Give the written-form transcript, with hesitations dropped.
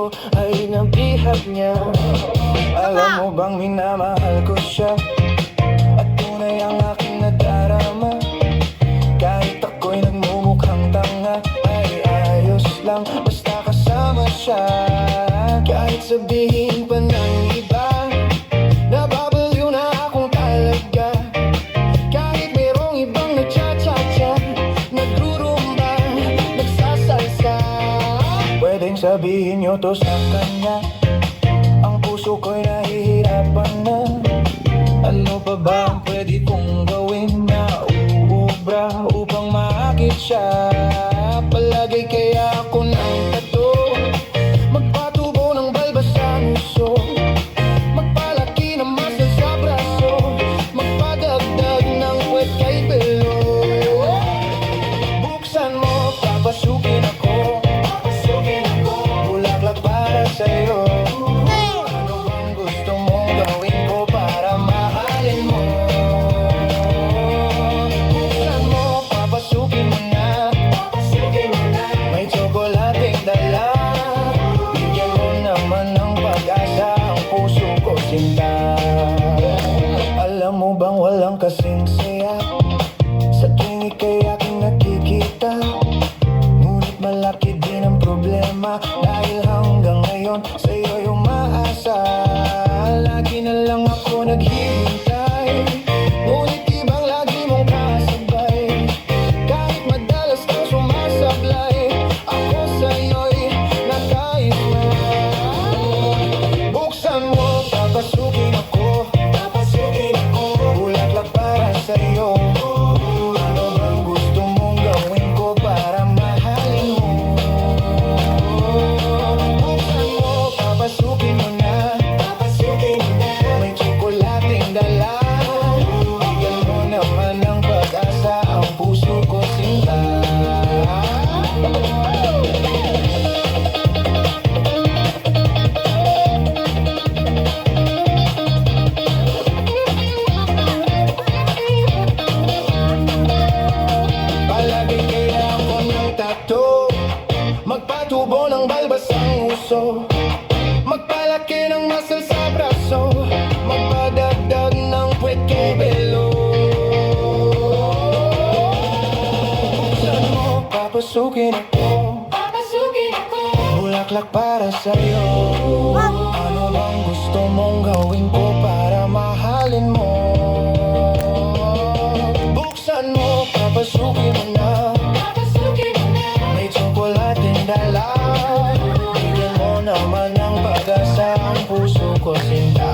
ko ay nabihag niya. Alam mo bang minamahal ko siya, at tunay ang aking nadarama. Kahit ako'y nagmumukhang tanga, ay ayos lang basta kasama siya. Kahit sabihin pa ng iba, nababaliw na akong talaga. Kahit mayroong ibang nagcha-cha-cha, nagrurumba, nagsasalsa. Pwedeng sabihin nyo to sa kanya, ang puso ko'y nahihirapan na. Ano pa ba ang pwede kong gawin na uubra upang maakit siya? Palagay kaya ako ng tato, magpatubo ng balbas sa nguso, magpalaki ng muscle sa braso, magpadagdag ng puwet kay pelo. Buksan mo, papasukin ako, bulaklak para sa'yo. Ano bang gusto mong gawin ko para mahalin mo? Buksan mo, papasukin mo na, may tsokolating dala. Bigyan mo naman ng pag-asa ang puso ko, sinta. Alam mo bang walang kasing saya sa tuwing ika'y aking nakikita? Ngunit malaki din ang problema, dahil hanggang ngayon sa'yo'y umaasa. Lagi na lang ako naghihintay, ngunit ibang lagi mong kasabay. Kahit madalas kang sumasablay, ako sa'yo'y nakais na. Buksan mo, papasukin ako, bulaklak para sa'yo. Ano bang gusto mong gawin ko para mahalin mo? Buksan mo, papasukin mo na, may tsokolating dala. Bigyan mo naman ng pag-asa ang puso ko, sinta. Palagi kaya ako ng tato, magpatubo ng balbas ang uso, magpalaki ng muscle sa braso, magpadagdag ng puwet kay pelo. Buksan mo, papasukin ako, bulaklak para sa'yo. Ano bang gusto mong gawin ko para mahalin mo? Buksan mo, papasukin mo na, may tsokolating dala. Bigyan mo naman ng pag-asa ang puso ko, sinta.